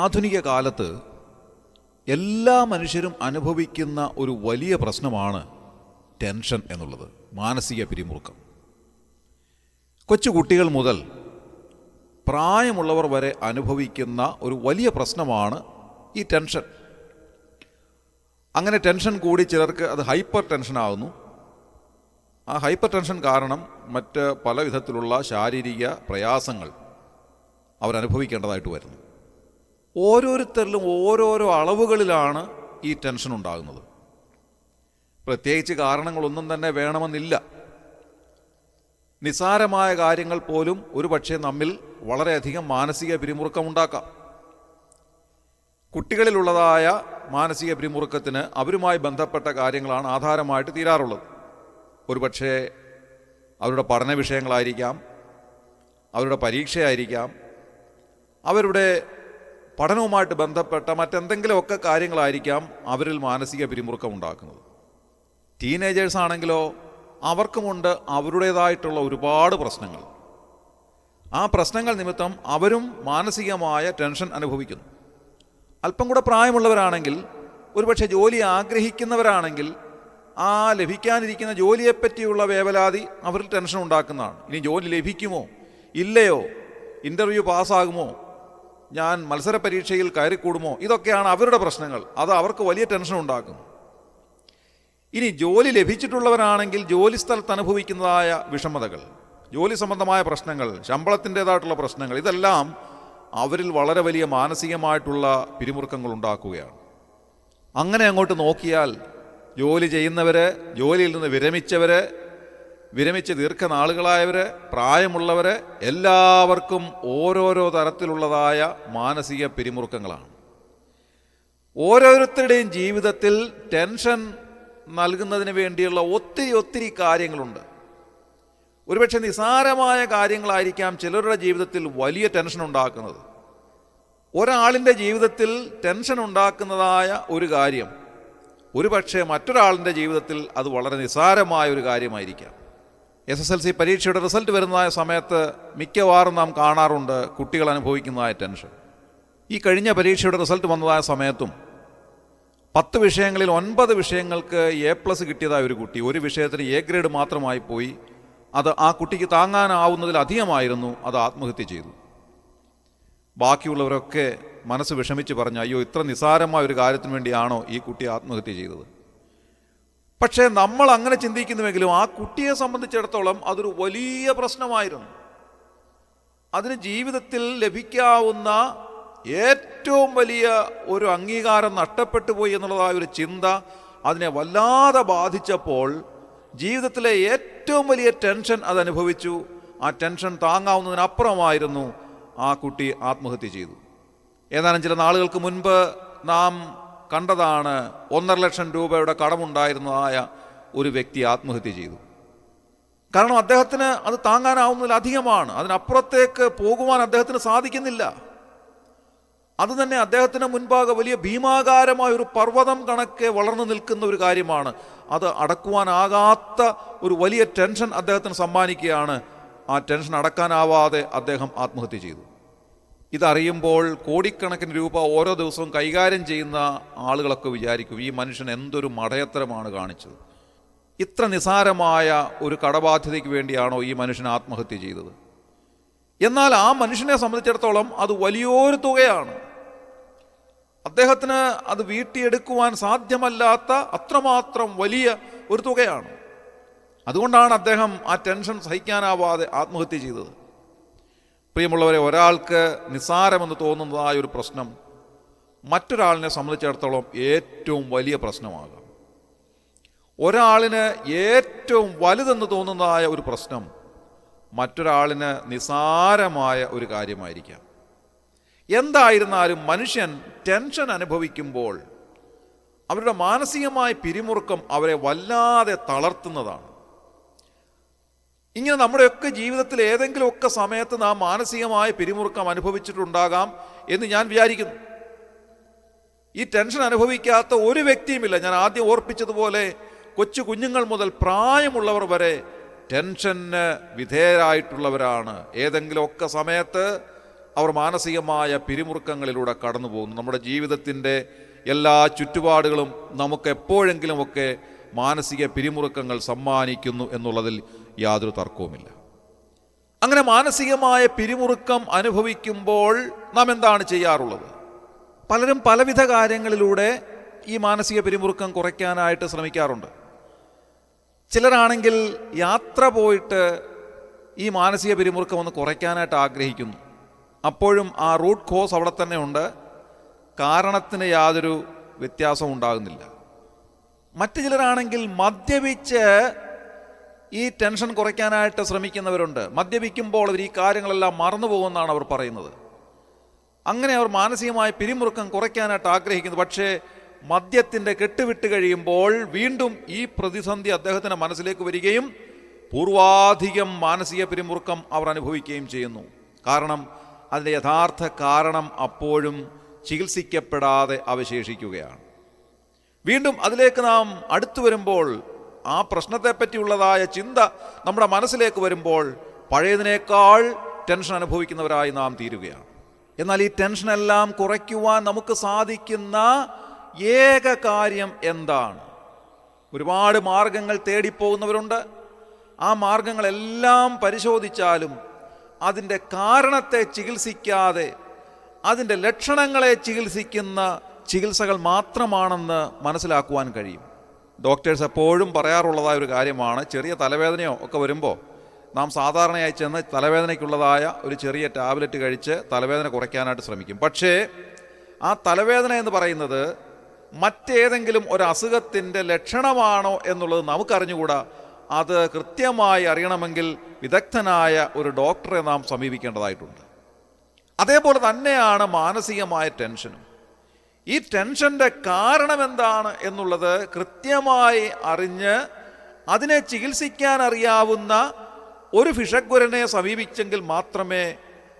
ആധുനിക കാലത്ത് എല്ലാ മനുഷ്യരും അനുഭവിക്കുന്ന ഒരു വലിയ പ്രശ്നമാണ് ടെൻഷൻ എന്നുള്ളത്, മാനസിക പിരിമുറുക്കം. കൊച്ചുകുട്ടികൾ മുതൽ പ്രായമുള്ളവർ വരെ അനുഭവിക്കുന്ന ഒരു വലിയ പ്രശ്നമാണ് ഈ ടെൻഷൻ. അങ്ങനെ ടെൻഷൻ കൂടി ചിലർക്ക് അത് ഹൈപ്പർ ടെൻഷൻ ആകുന്നു. ആ ഹൈപ്പർ ടെൻഷൻ കാരണം മറ്റ് പല വിധത്തിലുള്ള ശാരീരിക പ്രയാസങ്ങൾ അവരനുഭവിക്കേണ്ടതായിട്ട് വരുന്നു. ഓരോരുത്തരിലും ഓരോരോ അളവുകളിലാണ് ഈ ടെൻഷൻ ഉണ്ടാകുന്നത്. പ്രത്യേകിച്ച് കാരണങ്ങളൊന്നും തന്നെ വേണമെന്നില്ല. നിസ്സാരമായ കാര്യങ്ങൾ പോലും ഒരുപക്ഷെ നമ്മിൽ വളരെയധികം മാനസിക പിരിമുറുക്കമുണ്ടാക്കാം. കുട്ടികളിലുള്ളതായ മാനസിക പിരിമുറുക്കത്തിന് അവരുമായി ബന്ധപ്പെട്ട കാര്യങ്ങളാണ് ആധാരമായിട്ട് തീരാറുള്ളത്. ഒരുപക്ഷെ അവരുടെ പഠന വിഷയങ്ങളായിരിക്കാം, അവരുടെ പരീക്ഷയായിരിക്കാം, അവരുടെ പഠനവുമായിട്ട് ബന്ധപ്പെട്ട മറ്റെന്തെങ്കിലുമൊക്കെ കാര്യങ്ങളായിരിക്കാം അവരിൽ മാനസിക പിരിമുറുക്കം ഉണ്ടാക്കുന്നത്. ടീനേജേഴ്സ് ആണെങ്കിലോ അവർക്കുമുണ്ട് അവരുടേതായിട്ടുള്ള ഒരുപാട് പ്രശ്നങ്ങൾ. ആ പ്രശ്നങ്ങൾ നിമിത്തം അവരും മാനസികമായ ടെൻഷൻ അനുഭവിക്കുന്നു. അല്പം കൂടെ പ്രായമുള്ളവരാണെങ്കിൽ, ഒരുപക്ഷെ ജോലി ആഗ്രഹിക്കുന്നവരാണെങ്കിൽ ആ ലഭിക്കാനിരിക്കുന്ന ജോലിയെപ്പറ്റിയുള്ള വേവലാതി അവരിൽ ടെൻഷൻ ഉണ്ടാക്കുന്നതാണ്. ഇനി ജോലി ലഭിക്കുമോ ഇല്ലയോ, ഇൻ്റർവ്യൂ പാസ്സാകുമോ, ഞാൻ മത്സര പരീക്ഷയിൽ കയറിക്കൂടുമോ, ഇതൊക്കെയാണ് അവരുടെ പ്രശ്നങ്ങൾ. അത് അവർക്ക് വലിയ ടെൻഷൻ ഉണ്ടാക്കും. ഇനി ജോലി ലഭിച്ചിട്ടുള്ളവരാണെങ്കിൽ ജോലി സ്ഥലത്ത് അനുഭവിക്കുന്നതായ വിഷമതകൾ, ജോലി സംബന്ധമായ പ്രശ്നങ്ങൾ, ശമ്പളത്തിൻ്റേതായിട്ടുള്ള പ്രശ്നങ്ങൾ, ഇതെല്ലാം അവരിൽ വളരെ വലിയ മാനസികമായിട്ടുള്ള പിരിമുറുക്കങ്ങൾ ഉണ്ടാക്കുകയാണ്. അങ്ങനെ അങ്ങോട്ട് നോക്കിയാൽ ജോലി ചെയ്യുന്നവർ, ജോലിയിൽ നിന്ന് വിരമിച്ച് ദീർഘനാളുകളായവർ, പ്രായമുള്ളവർ, എല്ലാവർക്കും ഓരോരോ തരത്തിലുള്ളതായ മാനസിക പിരിമുറുക്കങ്ങളാണ്. ഓരോരുത്തരുടെയും ജീവിതത്തിൽ ടെൻഷൻ നൽകുന്നതിന് വേണ്ടിയുള്ള ഒത്തിരി കാര്യങ്ങളുണ്ട്. ഒരുപക്ഷെ നിസാരമായ കാര്യങ്ങളായിരിക്കാം ചിലരുടെ ജീവിതത്തിൽ വലിയ ടെൻഷൻ ഉണ്ടാക്കുന്നത്. ഒരാളിൻ്റെ ജീവിതത്തിൽ ടെൻഷൻ ഉണ്ടാക്കുന്നതായ ഒരു കാര്യം ഒരുപക്ഷെ മറ്റൊരാളിൻ്റെ ജീവിതത്തിൽ അത് വളരെ നിസാരമായ ഒരു കാര്യമായിരിക്കാം. SSLC പരീക്ഷയുടെ റിസൾട്ട് വരുന്നതായ സമയത്ത് മിക്കവാറും നാം കാണാറുണ്ട് കുട്ടികൾ അനുഭവിക്കുന്നതായ ടെൻഷൻ. ഈ കഴിഞ്ഞ പരീക്ഷയുടെ റിസൾട്ട് വന്നതായ സമയത്തും 10 വിഷയങ്ങളിൽ 9 വിഷയങ്ങൾക്ക് A+ കിട്ടിയതായ ഒരു കുട്ടി, ഒരു വിഷയത്തിന് A ഗ്രേഡ് മാത്രമായി പോയി. അത് ആ കുട്ടിക്ക് താങ്ങാനാവുന്നതിലധികമായിരുന്നു. അത് ആത്മഹത്യ ചെയ്തു. ബാക്കിയുള്ളവരൊക്കെ മനസ്സ് വിഷമിച്ച് പറഞ്ഞു, അയ്യോ, ഇത്ര നിസാരമായ ഒരു കാര്യത്തിന് വേണ്ടിയാണോ ഈ കുട്ടി ആത്മഹത്യ ചെയ്തത്? പക്ഷേ നമ്മൾ അങ്ങനെ ചിന്തിക്കുന്നുവെങ്കിലും ആ കുട്ടിയെ സംബന്ധിച്ചിടത്തോളം അതൊരു വലിയ പ്രശ്നമായിരുന്നു. അതിന് ജീവിതത്തിൽ ലഭിക്കാവുന്ന ഏറ്റവും വലിയ ഒരു അംഗീകാരം നഷ്ടപ്പെട്ടു പോയി എന്നുള്ളതായ ഒരു ചിന്ത അതിനെ വല്ലാതെ ബാധിച്ചപ്പോൾ ജീവിതത്തിലെ ഏറ്റവും വലിയ ടെൻഷൻ അതനുഭവിച്ചു. ആ ടെൻഷൻ താങ്ങാവുന്നതിനപ്പുറമായിരുന്നു. ആ കുട്ടി ആത്മഹത്യ ചെയ്തു. ഏതാനും ചില നാളുകൾക്ക് മുൻപ് നാം കണ്ടതാണ്, 1.5 ലക്ഷം രൂപയുടെ കടമുണ്ടായിരുന്നതായ ഒരു വ്യക്തി ആത്മഹത്യ ചെയ്തു. കാരണം അദ്ദേഹത്തിന് അത് താങ്ങാനാവുന്നതിലധികമാണ്. അതിനപ്പുറത്തേക്ക് പോകുവാൻ അദ്ദേഹത്തിന് സാധിക്കുന്നില്ല. അത് തന്നെ അദ്ദേഹത്തിന് മുൻപാകെ വലിയ ഭീമാകാരമായ ഒരു പർവ്വതം കണക്കെ വളർന്നു നിൽക്കുന്ന ഒരു കാര്യമാണ്. അത് അടക്കുവാനാകാത്ത ഒരു വലിയ ടെൻഷൻ അദ്ദേഹത്തിന് സമ്മാനിക്കുകയാണ്. ആ ടെൻഷൻ അടക്കാനാവാതെ അദ്ദേഹം ആത്മഹത്യ ചെയ്തു. ഇതറിയുമ്പോൾ കോടിക്കണക്കിന് രൂപ ഓരോ ദിവസവും കൈകാര്യം ചെയ്യുന്ന ആളുകളൊക്കെ വിചാരിക്കും, ഈ മനുഷ്യൻ എന്തൊരു മടയത്തരമാണ് കാണിച്ചത്. ഇത്ര നിസാരമായ ഒരു കടബാധ്യതയ്ക്ക് വേണ്ടിയാണോ ഈ മനുഷ്യൻ ആത്മഹത്യ ചെയ്തത്? എന്നാൽ ആ മനുഷ്യനെ സംബന്ധിച്ചിടത്തോളം അത് വലിയൊരു തുകയാണ്. അദ്ദേഹത്തിന് അത് വീട്ടിയെടുക്കുവാൻ സാധ്യമല്ലാത്ത അത്രമാത്രം വലിയ ഒരു തുകയാണ്. അതുകൊണ്ടാണ് അദ്ദേഹം ആ ടെൻഷൻ സഹിക്കാനാവാതെ ആത്മഹത്യ ചെയ്തത്. പ്രിയമുള്ളവരെ, ഒരാൾക്ക് നിസ്സാരമെന്ന് തോന്നുന്നതായ ഒരു പ്രശ്നം മറ്റൊരാളിനെ സംബന്ധിച്ചിടത്തോളം ഏറ്റവും വലിയ പ്രശ്നമാകാം. ഒരാളിന് ഏറ്റവും വലുതെന്ന് തോന്നുന്നതായ ഒരു പ്രശ്നം മറ്റൊരാളിന് നിസാരമായ ഒരു കാര്യമായിരിക്കാം. എന്തായിരുന്നാലും മനുഷ്യൻ ടെൻഷൻ അനുഭവിക്കുമ്പോൾ അവരുടെ മാനസികമായ പിരിമുറുക്കം അവരെ വല്ലാതെ തളർത്തുന്നതാണ്. ഇങ്ങനെ നമ്മുടെയൊക്കെ ജീവിതത്തിൽ ഏതെങ്കിലുമൊക്കെ സമയത്ത് നാം മാനസികമായ പിരിമുറുക്കം അനുഭവിച്ചിട്ടുണ്ടാകാം എന്ന് ഞാൻ വിചാരിക്കുന്നു. ഈ ടെൻഷൻ അനുഭവിക്കാത്ത ഒരു വ്യക്തിയുമില്ല. ഞാൻ ആദ്യം ഓർപ്പിച്ചതുപോലെ കൊച്ചു കുഞ്ഞുങ്ങൾ മുതൽ പ്രായമുള്ളവർ വരെ ടെൻഷന് വിധേയരായിട്ടുള്ളവരാണ്. ഏതെങ്കിലുമൊക്കെ സമയത്ത് അവർ മാനസികമായ പിരിമുറുക്കങ്ങളിലൂടെ കടന്നു പോകുന്നു. നമ്മുടെ ജീവിതത്തിൻ്റെ എല്ലാ ചുറ്റുപാടുകളും നമുക്ക് എപ്പോഴെങ്കിലുമൊക്കെ മാനസിക പിരിമുറുക്കങ്ങൾ സമ്മാനിക്കുന്നു എന്നുള്ളതിൽ യാതൊരു തർക്കവുമില്ല. അങ്ങനെ മാനസികമായ പിരിമുറുക്കം അനുഭവിക്കുമ്പോൾ നാം എന്താണ് ചെയ്യാറുള്ളത്? പലരും പലവിധ കാര്യങ്ങളിലൂടെ ഈ മാനസിക പിരിമുറുക്കം കുറയ്ക്കാനായിട്ട് ശ്രമിക്കാറുണ്ട്. ചിലരാണെങ്കിൽ യാത്ര പോയിട്ട് ഈ മാനസിക പിരിമുറുക്കം ഒന്ന് കുറയ്ക്കാനായിട്ട് ആഗ്രഹിക്കുന്നു. അപ്പോഴും ആ റൂട്ട് കോസ് അവിടെ തന്നെ ഉണ്ട്, കാരണത്തിന് യാതൊരു വ്യത്യാസവും ഉണ്ടാകുന്നില്ല. മറ്റു ചിലരാണെങ്കിൽ മദ്യപിച്ച് ഈ ടെൻഷൻ കുറയ്ക്കാനായിട്ട് ശ്രമിക്കുന്നവരുണ്ട്. മദ്യപിക്കുമ്പോൾ അവർ ഈ കാര്യങ്ങളെല്ലാം മറന്നു പോകുമെന്നാണ് അവർ പറയുന്നത്. അങ്ങനെ അവർ മാനസികമായ പിരിമുറുക്കം കുറയ്ക്കാനായിട്ട് ആഗ്രഹിക്കുന്നു. പക്ഷേ മദ്യത്തിൻ്റെ കെട്ടുവിട്ട് കഴിയുമ്പോൾ വീണ്ടും ഈ പ്രതിസന്ധി അദ്ദേഹത്തിൻ്റെ മനസ്സിലേക്ക് വരികയും പൂർവാധികം മാനസിക പിരിമുറുക്കം അവർ അനുഭവിക്കുകയും ചെയ്യുന്നു. കാരണം അതിൻ്റെ യഥാർത്ഥ കാരണം അപ്പോഴും ചികിത്സിക്കപ്പെടാതെ അവശേഷിക്കുകയാണ്. വീണ്ടും അതിലേക്ക് നാം അടുത്തു വരുമ്പോൾ, ആ പ്രശ്നത്തെപ്പറ്റിയുള്ളതായ ചിന്ത നമ്മുടെ മനസ്സിലേക്ക് വരുമ്പോൾ പഴയതിനേക്കാൾ ടെൻഷൻ അനുഭവിക്കുന്നവരായി നാം തീരുകയാണ്. എന്നാൽ ഈ ടെൻഷനെല്ലാം കുറയ്ക്കുവാൻ നമുക്ക് സാധിക്കുന്ന ഏക കാര്യം എന്താണ്? ഒരുപാട് മാർഗങ്ങൾ തേടിപ്പോകുന്നവരുണ്ട്. ആ മാർഗങ്ങളെല്ലാം പരിശോധിച്ചാലും അതിൻ്റെ കാരണത്തെ ചികിത്സിക്കാതെ അതിൻ്റെ ലക്ഷണങ്ങളെ ചികിത്സിക്കുന്ന ചികിത്സകൾ മാത്രമാണെന്ന് മനസ്സിലാക്കുവാൻ കഴിയും. ഡോക്ടേഴ്സ് എപ്പോഴും പറയാറുള്ളതായ ഒരു കാര്യമാണ്, ചെറിയ തലവേദനയോ ഒക്കെ വരുമ്പോൾ നാം സാധാരണയായി ചെന്ന് തലവേദനയ്ക്കുള്ളതായ ഒരു ചെറിയ ടാബ്ലറ്റ് കഴിച്ച് തലവേദന കുറയ്ക്കാനായിട്ട് ശ്രമിക്കും. പക്ഷേ ആ തലവേദന എന്ന് പറയുന്നത് മറ്റേതെങ്കിലും ഒരു അസുഖത്തിൻ്റെ ലക്ഷണമാണോ എന്നുള്ളത് നമുക്കറിഞ്ഞുകൂടാ. അത് കൃത്യമായി അറിയണമെങ്കിൽ വിദഗ്ധനായ ഒരു ഡോക്ടറെ നാം സമീപിക്കേണ്ടതായിട്ടുണ്ട്. അതേപോലെ തന്നെയാണ് മാനസികമായ ടെൻഷനും. ഈ ടെൻഷൻ്റെ കാരണം എന്താണ് എന്നുള്ളത് കൃത്യമായി അറിഞ്ഞ് അതിനെ ചികിത്സിക്കാൻ അറിയാവുന്ന ഒരു ഭിഷഗ്വരനെ സമീപിച്ചെങ്കിൽ മാത്രമേ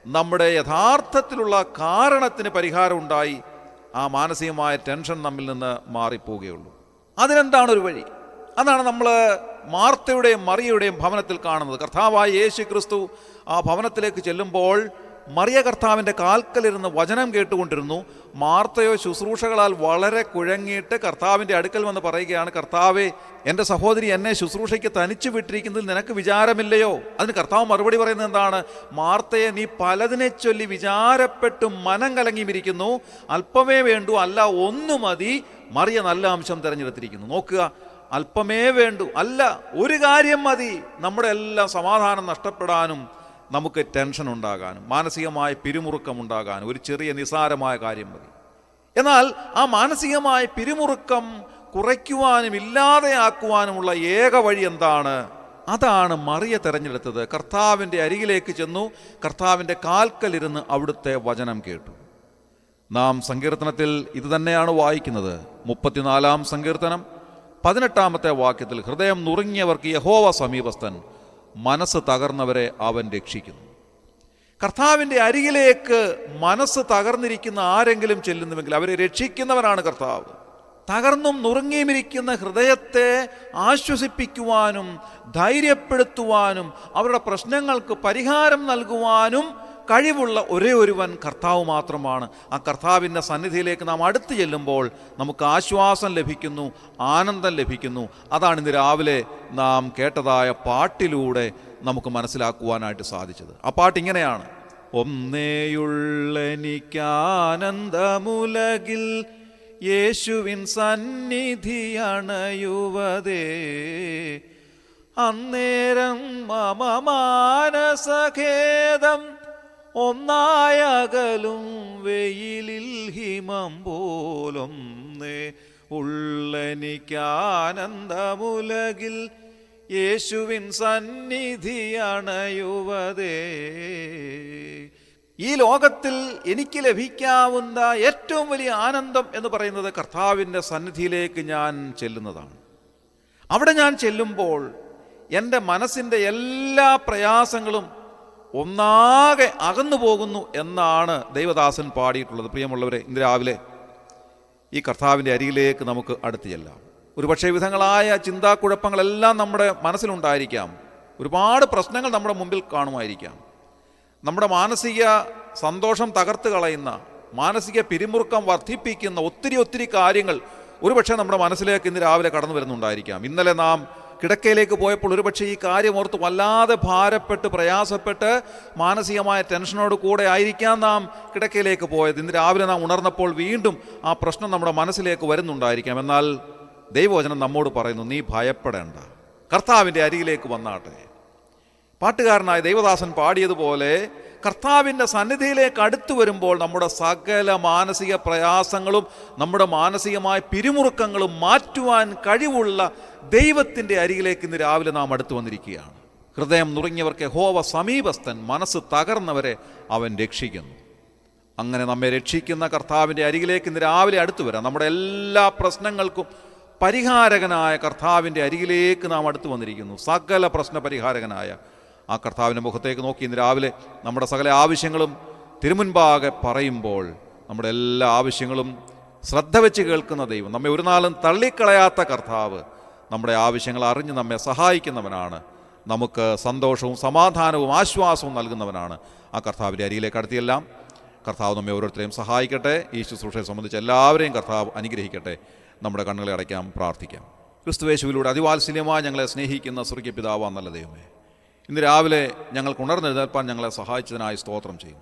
നമ്മുടെ യഥാർത്ഥത്തിലുള്ള കാരണത്തിന് പരിഹാരം ഉണ്ടായി ആ മാനസികമായ ടെൻഷൻ നമ്മിൽ നിന്ന് മാറിപ്പോവുകയുള്ളൂ. അതിനെന്താണ് ഒരു വഴി? അതാണ് നമ്മൾ മാർത്തയുടെയും മറിയയുടെയും ഭവനത്തിൽ കാണുന്നത്. കർത്താവായ യേശു ക്രിസ്തു ആ ഭവനത്തിലേക്ക് ചെല്ലുമ്പോൾ മറിയ കർത്താവിൻ്റെ കാൽക്കലിരുന്ന് വചനം കേട്ടുകൊണ്ടിരുന്നു. മാർത്തയോ ശുശ്രൂഷകളാൽ വളരെ കുഴങ്ങിയിട്ട് കർത്താവിൻ്റെ അടുക്കൽ വന്ന് പറയുകയാണ്, കർത്താവേ, എൻ്റെ സഹോദരി എന്നെ ശുശ്രൂഷയ്ക്ക് തനിച്ചു വിട്ടിരിക്കുന്നതിൽ നിനക്ക് വിചാരമില്ലയോ? അതിന് കർത്താവ് മറുപടി പറയുന്നത് എന്താണ്? മാർത്തയെ, നീ പലതിനെ ചൊല്ലി വിചാരപ്പെട്ടും മനം കലങ്ങിയിരിക്കുന്നു. അല്പമേ വേണ്ടു, അല്ല ഒന്നു മതി. മറിയ നല്ല അംശം തിരഞ്ഞെടുത്തിരിക്കുന്നു. നോക്കുക, അല്പമേ വേണ്ടു, അല്ല ഒരു കാര്യം മതി നമ്മുടെ എല്ലാം സമാധാനം നഷ്ടപ്പെടാനും നമുക്ക് ടെൻഷൻ ഉണ്ടാകാനും മാനസികമായ പിരിമുറുക്കം ഉണ്ടാകാനും ഒരു ചെറിയ നിസാരമായ കാര്യം മതി. എന്നാൽ ആ മാനസികമായ പിരിമുറുക്കം കുറയ്ക്കുവാനും ഇല്ലാതെയാക്കുവാനുമുള്ള ഏക വഴി എന്താണ്? അതാണ് മറിയ തിരഞ്ഞെടുത്തത്. കർത്താവിൻ്റെ അരികിലേക്ക് ചെന്നു, കർത്താവിൻ്റെ കാൽക്കലിരുന്ന് അവിടുത്തെ വചനം കേട്ടു. നാം സങ്കീർത്തനത്തിൽ ഇത് തന്നെയാണ് വായിക്കുന്നത്. 34-ാം സങ്കീർത്തനം 18-ാമത്തെ വാക്യത്തിൽ, ഹൃദയം നുറുങ്ങിയവർക്ക് യഹോവ സമീപസ്ഥൻ, മനസ്സ് തകർന്നവരെ അവൻ രക്ഷിക്കുന്നു. കർത്താവിൻ്റെ അരികിലേക്ക് മനസ്സ് തകർന്നിരിക്കുന്ന ആരെങ്കിലും ചെല്ലുന്നുവെങ്കിൽ അവരെ രക്ഷിക്കുന്നവനാണ് കർത്താവ്. തകർന്നും നുറുങ്ങിയുമിരിക്കുന്ന ഹൃദയത്തെ ആശ്വസിപ്പിക്കുവാനും ധൈര്യപ്പെടുത്തുവാനും അവരുടെ പ്രശ്നങ്ങൾക്ക് പരിഹാരം നൽകുവാനും കഴിവുള്ള ഒരേ ഒരുവൻ കർത്താവ് മാത്രമാണ്. ആ കർത്താവിൻ്റെ സന്നിധിയിലേക്ക് നാം അടുത്ത് ചെല്ലുമ്പോൾ നമുക്ക് ആശ്വാസം ലഭിക്കുന്നു, ആനന്ദം ലഭിക്കുന്നു. അതാണ് ഇന്ന് രാവിലെ നാം കേട്ടതായ പാട്ടിലൂടെ നമുക്ക് മനസ്സിലാക്കുവാനായിട്ട് സാധിച്ചത്. ആ പാട്ട് ഇങ്ങനെയാണ്: ഒന്നേയുള്ളെനിക്കാനന്ദമുലകിൽ യേശുവിൻ സന്നിധി അണയുവതേ, അന്നേരം മമ മാനസഖേദം ഒന്നായകലും വെയിലിൽ ഹിമം പോലൊന്നേ ഉള്ളെനിക്കാനന്ദമുലകിൽ യേശുവിൻ സന്നിധി അണയുവതേ. ഈ ലോകത്തിൽ എനിക്ക് ലഭിക്കാവുന്ന ഏറ്റവും വലിയ ആനന്ദം എന്ന് പറയുന്നത് കർത്താവിൻ്റെ സന്നിധിയിലേക്ക് ഞാൻ ചെല്ലുന്നതാണ്. അവിടെ ഞാൻ ചെല്ലുമ്പോൾ എൻ്റെ മനസ്സിൻ്റെ എല്ലാ പ്രയാസങ്ങളും ഒന്നാകെ അകന്നു പോകുന്നു എന്നാണ് ദൈവദാസൻ പാടിയിട്ടുള്ളത്. പ്രിയമുള്ളവരെ, ഇന്ന് രാവിലെ ഈ കർത്താവിൻ്റെ അരികിലേക്ക് നമുക്ക് അടുത്ത് ചെല്ലാം. ഒരുപക്ഷെ വിധങ്ങളായ ചിന്താക്കുഴപ്പങ്ങളെല്ലാം നമ്മുടെ മനസ്സിലുണ്ടായിരിക്കാം. ഒരുപാട് പ്രശ്നങ്ങൾ നമ്മുടെ മുമ്പിൽ കാണുമായിരിക്കാം. നമ്മുടെ മാനസിക സന്തോഷം തകർത്ത് കളയുന്ന, മാനസിക പിരിമുറുക്കം വർദ്ധിപ്പിക്കുന്ന ഒത്തിരി കാര്യങ്ങൾ ഒരുപക്ഷെ നമ്മുടെ മനസ്സിലേക്ക് ഇന്ന് രാവിലെ കടന്നു വരുന്നുണ്ടായിരിക്കാം. ഇന്നലെ നാം കിടക്കയിലേക്ക് പോയപ്പോൾ ഒരുപക്ഷെ ഈ കാര്യം ഓർത്ത് വല്ലാതെ ഭാരപ്പെട്ട് പ്രയാസപ്പെട്ട് മാനസികമായ ടെൻഷനോട് കൂടെ ആയിരിക്കാം നാം കിടക്കയിലേക്ക് പോയത്. ഇന്ന് രാവിലെ നാം ഉണർന്നപ്പോൾ വീണ്ടും ആ പ്രശ്നം നമ്മുടെ മനസ്സിലേക്ക് വരുന്നുണ്ടായിരിക്കാം. എന്നാൽ ദൈവവചനം നമ്മോട് പറയുന്നു, നീ ഭയപ്പെടേണ്ട, കർത്താവിൻ്റെ അരികിലേക്ക് വന്നാട്ടെ. പാട്ടുകാരനായ ദൈവദാസൻ പാടിയതുപോലെ കർത്താവിൻ്റെ സന്നിധിയിലേക്ക് അടുത്തു വരുമ്പോൾ നമ്മുടെ സകല മാനസിക പ്രയാസങ്ങളും നമ്മുടെ മാനസികമായ പിരിമുറുക്കങ്ങളും മാറ്റുവാൻ കഴിവുള്ള ദൈവത്തിൻ്റെ അരികിലേക്ക് ഇന്ന് രാവിലെ നാം അടുത്തു വന്നിരിക്കുകയാണ്. ഹൃദയം നുറുങ്ങിയവർക്ക് യഹോവ സമീപസ്ഥൻ, മനസ്സ് തകർന്നവരെ അവൻ രക്ഷിക്കുന്നു. അങ്ങനെ നമ്മെ രക്ഷിക്കുന്ന കർത്താവിൻ്റെ അരികിലേക്ക് ഇന്ന് രാവിലെ അടുത്തു വരാം. നമ്മുടെ എല്ലാ പ്രശ്നങ്ങൾക്കും പരിഹാരകനായ കർത്താവിൻ്റെ അരികിലേക്ക് നാം അടുത്തു വന്നിരിക്കുന്നു. സകല പ്രശ്ന പരിഹാരകനായ ആ കർത്താവിൻ്റെ മുഖത്തേക്ക് നോക്കി ഇന്ന് രാവിലെ നമ്മുടെ സകല ആവശ്യങ്ങളും തിരുമുൻപാകെ പറയുമ്പോൾ നമ്മുടെ എല്ലാ ആവശ്യങ്ങളും ശ്രദ്ധ വെച്ച് കേൾക്കുന്ന ദൈവം, നമ്മെ ഒരു നാളും തള്ളിക്കളയാത്ത കർത്താവ്, നമ്മുടെ ആവശ്യങ്ങൾ അറിഞ്ഞ് നമ്മെ സഹായിക്കുന്നവനാണ്. നമുക്ക് സന്തോഷവും സമാധാനവും ആശ്വാസവും നൽകുന്നവനാണ്. ആ കർത്താവിൻ്റെ അരികിലേക്ക് അടുത്തിയെല്ലാം കർത്താവ് നമ്മെ ഓരോരുത്തരെയും സഹായിക്കട്ടെ. ഈ ശുശ്രൂഷയെ സംബന്ധിച്ച് എല്ലാവരെയും കർത്താവ് അനുഗ്രഹിക്കട്ടെ. നമ്മുടെ കണ്ണുകളെ അടയ്ക്കാം, പ്രാർത്ഥിക്കാം. ക്രിസ്തുവേശുവിലൂടെ അതിവാത്സല്യമായി ഞങ്ങളെ സ്നേഹിക്കുന്ന സ്വർഗീയ പിതാവാം നല്ല ദൈവമേ, ഇന്ന് രാവിലെ ഞങ്ങൾക്ക് ഉണർന്നെഴുന്നേൽപ്പാൻ ഞങ്ങളെ സഹായിച്ചതിനായി സ്തോത്രം ചെയ്യും.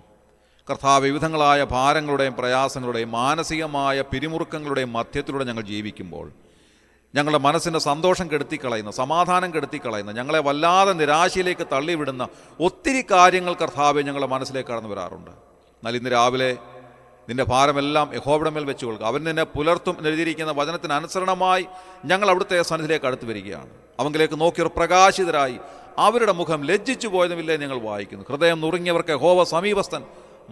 കർത്താവ്, വിവിധങ്ങളായ ഭാരങ്ങളുടെയും പ്രയാസങ്ങളുടെയും മാനസികമായ പിരിമുറുക്കങ്ങളുടെയും മധ്യത്തിലൂടെ ഞങ്ങൾ ജീവിക്കുമ്പോൾ ഞങ്ങളുടെ മനസ്സിൻ്റെ സന്തോഷം കെടുത്തിക്കളയുന്ന, സമാധാനം കെടുത്തിക്കളയുന്ന, ഞങ്ങളെ വല്ലാതെ നിരാശയിലേക്ക് തള്ളിവിടുന്ന ഒത്തിരി കാര്യങ്ങൾ കർത്താവെ ഞങ്ങളുടെ മനസ്സിലേക്ക് കടന്നു വരാറുണ്ട്. എന്നാൽ ഇന്ന് രാവിലെ നിൻ്റെ ഭാരമെല്ലാം യഹോവയുടെ മേൽ വെച്ച് കൊടുക്കുക. അവൻ നിന്നെ പുലർത്തും എന്നെഴുതിയിരിക്കുന്ന വചനത്തിന് അനുസരണമായി ഞങ്ങൾ അവിടുത്തെ സന്നിധിയിലേക്ക് അടുത്ത് വരികയാണ്. അവങ്കിലേക്ക് നോക്കിയവർ പ്രകാശിതരായി അവരുടെ മുഖം ലജ്ജിച്ചു പോയതുമില്ലേ ഞങ്ങൾ വായിക്കുന്നു. ഹൃദയം നുറുങ്ങിയവർക്ക് യഹോവ സമീപസ്ഥൻ,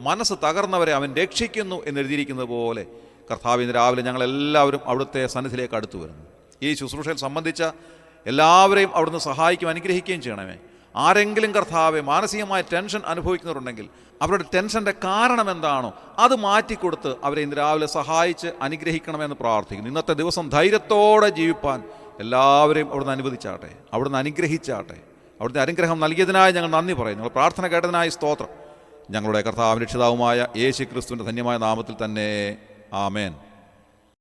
മനസ്സ് തകർന്നവരെ അവൻ രക്ഷിക്കുന്നു എന്നെഴുതിയിരിക്കുന്നത് പോലെ കർത്താവ്, ഇന്ന് രാവിലെ ഞങ്ങളെല്ലാവരും അവിടുത്തെ സന്നിധിയിലേക്ക് അടുത്തു വരുന്നു. ഈ ശുശ്രൂഷയിൽ സംബന്ധിച്ച എല്ലാവരെയും അവിടുന്ന് സഹായിക്കും, അനുഗ്രഹിക്കുകയും ചെയ്യണമേ. ആരെങ്കിലും കർത്താവെ മാനസികമായ ടെൻഷൻ അനുഭവിക്കുന്നവരുണ്ടെങ്കിൽ അവരുടെ ടെൻഷൻ്റെ കാരണം എന്താണോ അത് മാറ്റിക്കൊടുത്ത് അവരെ ഇന്ന് രാവിലെ സഹായിച്ച് അനുഗ്രഹിക്കണമെന്ന് പ്രാർത്ഥിക്കുന്നു. ഇന്നത്തെ ദിവസം ധൈര്യത്തോടെ ജീവിപ്പാൻ എല്ലാവരെയും അവിടുന്ന് അനുവദിച്ചാട്ടെ, അവിടുന്ന് അനുഗ്രഹിച്ചാട്ടെ. അവിടുത്തെ അനുഗ്രഹം നൽകിയതിനായി ഞങ്ങൾ നന്ദി പറയുന്നു. ഞങ്ങൾ പ്രാർത്ഥന കേട്ടതിനായി സ്തോത്രം. ഞങ്ങളുടെ കർത്താവ് രക്ഷിതാവുമായ യേശു ക്രിസ്തുവിൻ്റെ ധന്യമായ നാമത്തിൽ തന്നെ ആമേൻ.